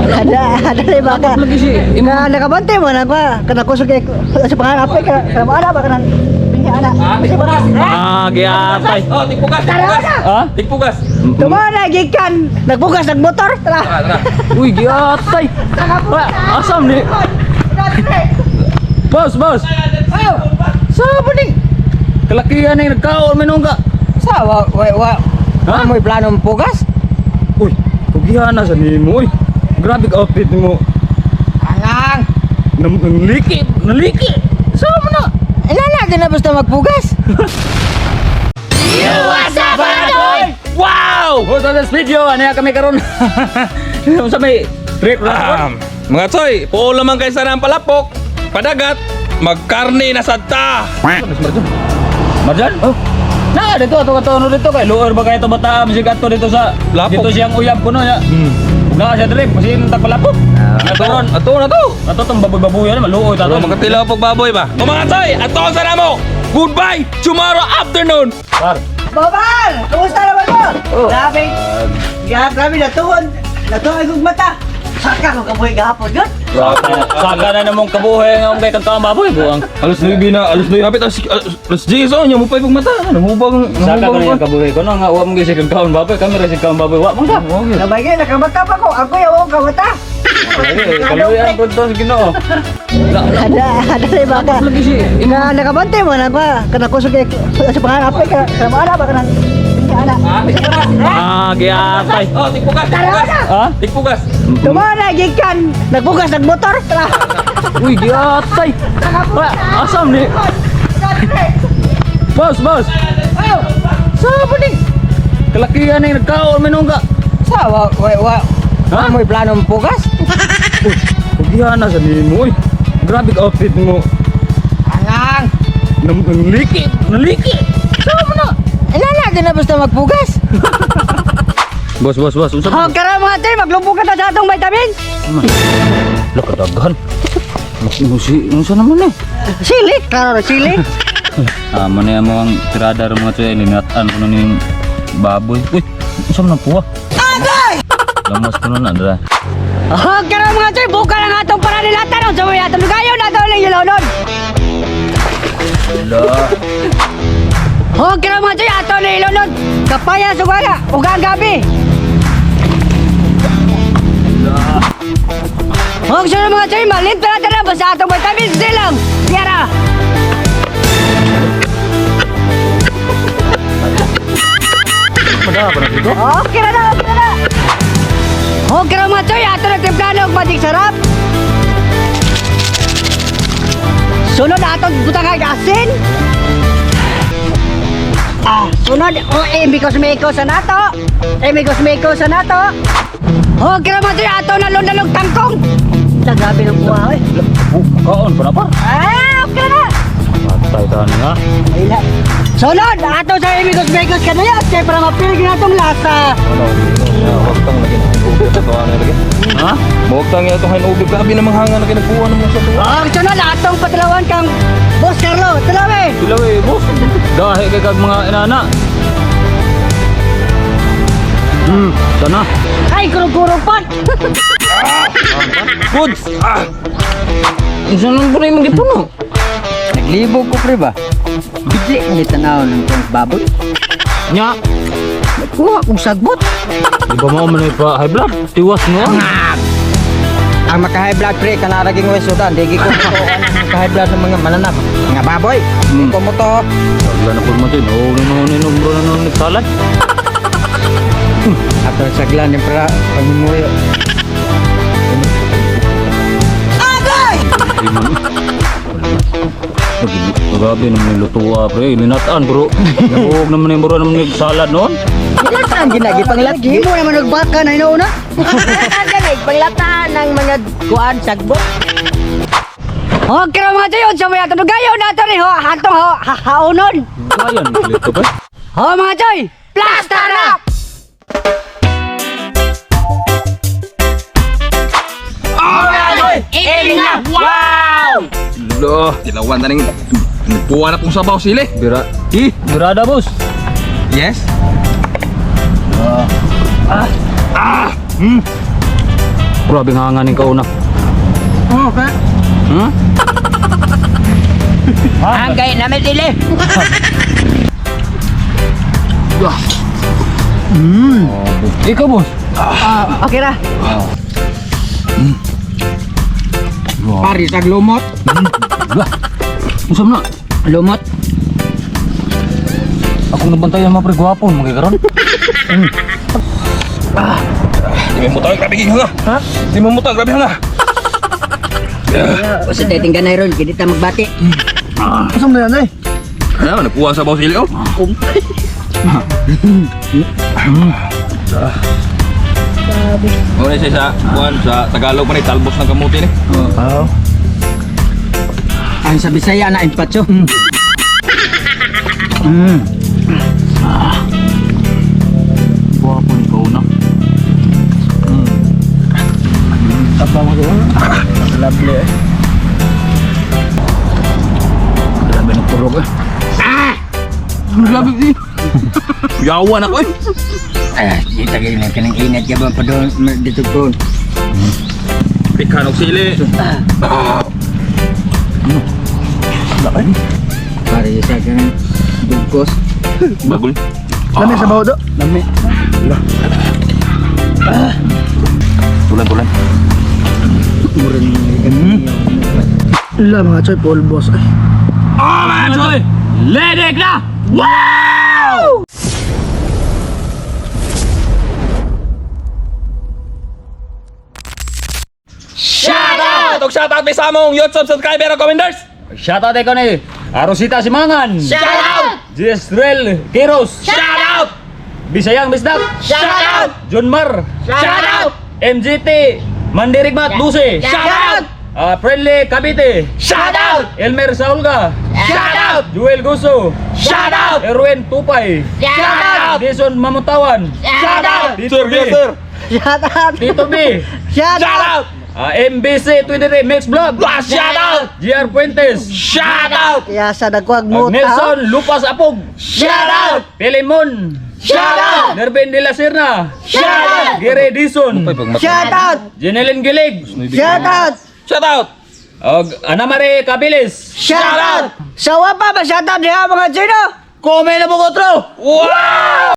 Ada baka. Lagi sih. Nga nakabante mo na ba? Kana kusog kay sa pangarap kay ka. Ana ba kanang pinya ana. Giatay. Oh, tigpugas. Ha? Tigpugas. Tumana gikan nagbugas nagmotor tara. Uy, giatay. Asam ni. Bos. Sapa ni? Kalakihan yang nagkaon minungga. Sa wa Ha? mo'y plano pugas? Uy, kugihan na sa nimo. Uy, grabe ka outfit mo. Angang. Naliki. Sama na. Ilala din na basta magpugas. Wow! Oh, sa video, ano yan kami karon? Sa may trip lang. Mga Choy, puo lamang kay sarang palapok, padagat, magkarne na sadta. Marjan? Oh. Nah, dito dito kay luor ba kay to bata music ato dito sa Lapok. dito siyang uyab kuno ya. Uga siya dire, masin tag palapok. Karon, Ato na to. ato tong baboy-baboy na maluoy ta to. Magkatilaw pag baboy ba? O mga Choy, ato ang sana mo. Goodbye tomorrow afternoon. Par. Bobal! Kumusta naman mo? Grabe. Grabe na tuhon. Natuhay kong mata. Saka kong kabuhay gahapon yun. Saga na namong kabuhay nga kay kang baboy buang. Alas 9 na, alas 9 hapit, alas 10 oh, nya mo pa pag mata. Namubang, Saga ka na yung kabuhay ko no nga wa mo gisi kang kaon baboy, kami ra si kaon baboy wa man ka. Nabagay, nakamata pa ko. Ako yung kamata. Kaluyan ko to sa Ginoo. Ada baka. Lagi sih. Nga nakabante mo na ba? Kana kusog kay sa pangarap kay ka. Kana ana ba kanang pinya ana. Giatay. Oh, tigpugas. Ha? Tigpugas. Tumana gikan nagbugas nagmotor tara. Uy, giatay. Asam ni. Bos. Sapa ni? Kalakihan yang nagkaon minungga. Sa wa Ha? mo'y plano pugas? Uy, kugihan na sa nimo. Uy, grabe ka outfit mo. Angang. Naliki. Sama na. Ilala din na basta magpugas. Bos. Usap. Oh, kara mga tay, maglubog ka na sa atong vitamin. Lakadaghan. Musi naman eh. Silik, klaro silik. Mana mo ang tirada ro mga tsoy linatan kuno ning baboy. Uy, usam na puwa. Agay! Lamas kuno na dra. Oh, kara mga tay, buka lang atong paranilatan. Sa mga atong lugayon na ito ng ilonod. Lah. Oh, kara mga tay, ato na ilonod. Kapaya sugaga, ugang gabi. Oh, sino mga tay, malint pa natin na basta atong vitamin silang. Tiara. Pada apa dito? Okay na. Okay na mga choy, ato na timplano ang magic sarap. Sunod na atong butang kay asin. Sunod, imikos sa nato. Okay na mga choy, ato na lundalog tangkong. Grabe ng buha, eh. Kaon pa na pa. Okay na. Patay ka nga. Sunod, ato sa imikos ka na yan. Kaya para mapilig na itong lasa. Huwag kang lagi na ubig sa tuwa na lagi. Ha? Huwag kang ito kain ubig. Grabe namang hanga na kinakuha naman sa tuwa. Sunod, atong patlawan kang Boss Carlo. Talawi. Sila we, boss. Dahi kay kag mga inana. Sana. Ay, kurong-kurong pot. Goods! Isa lang po na yung magipuno. Naglibog ko pre ba? Bigli ang tanaw ng baboy. Nya. Kuha kong sagbot. Di ba mo man pa high blood? Tiwas mo. Ang maka-high blood pre, kanaraging wesudan. Digi ko mo to ang maka-high blood ng mga mananap. Mga baboy. Ko mo to. Wala na po mo din. Oo, numbro na nagsalat. Ato saglan yung para paghimuyo. Agay! Di man. Grabe naman yung lutuwa pre. Linataan bro. Huwag naman yung bro naman nagsalad noon. Lataan ginagi panglagi mo naman nagbaka na inauna. Ganig panglataan ng mga kuan sagbot. Okay ra mga tayo sa mga tunugayon nato ni ho hatong ho haunon. Ayan, klito ba? Ho mga choy, plastara. Wow! Loh, dilawan na rin. Nagpuwa na pong sabaw sili. Birada boss. Grabe nga nga ning kauna. Oh, ka. Hmm? Ang gay namin dili. Ikaw boss. Okay ra. Wow. Pari tag lumot. Lah. Usam na. Lumot. Ako nabantayan mga pre gwapon mga karon. Di mo mutang, grabe nga. Ha? Di mo mutang, grabe nga. Kasi dating ganay ron, hindi ta magbati. Kusam na yan eh. Ano, napuha sa baw sili oh. Muna siya sa buwan sa Tagalog pa ni talbos ng kamuti ni. Oo. Ang sa Bisaya na impatso. Gwapon ikaw na. Abang mo doon. Lovely eh. Grabe ng purok eh. Grabe si. Yawan ako eh. Di tagay na kanang inat ka ba pa doon dito po. Pikan og sili. Para sa kanang bugkos. Bagol. Lami sa bawo do. Lami. Tulan. Murang Lah mga choy polbos ay. Ah, man, soy. Ledek na! Wow! Shoutout! Shoutout sa among YouTube subscriber o commenters! Shoutout ikaw ni Arosita Simangan. Shoutout! Jesrel Kiros. Shoutout! Bisayang Bisdak. Shoutout! Junmar. Shoutout! MGT Mandirigmat Luce. Shoutout! Friendly Cavite. Shoutout! Elmer Saulga. Shoutout! Joel Guso. Shoutout! Erwin Tupay. Shoutout! Jason Mamutawan. Shoutout! Tito B. Shout out. Tito B. Shout out. Shoutout! MBC 23 Mix Vlog. Shoutout! GR Fuentes. Shoutout! Kaya sa nagwag mo Nelson Lupas Apog. Shoutout! Pelimon. Shoutout! Nerben de la Serna. Shoutout! Gere Dison. Shout out. Jeneline Gilig. Shout out. Shoutout! Og Ana Marie Cabiles. Shout out. Sawa pa ba shout out diha mga Chino? Komen na mo ko, tro. Wow!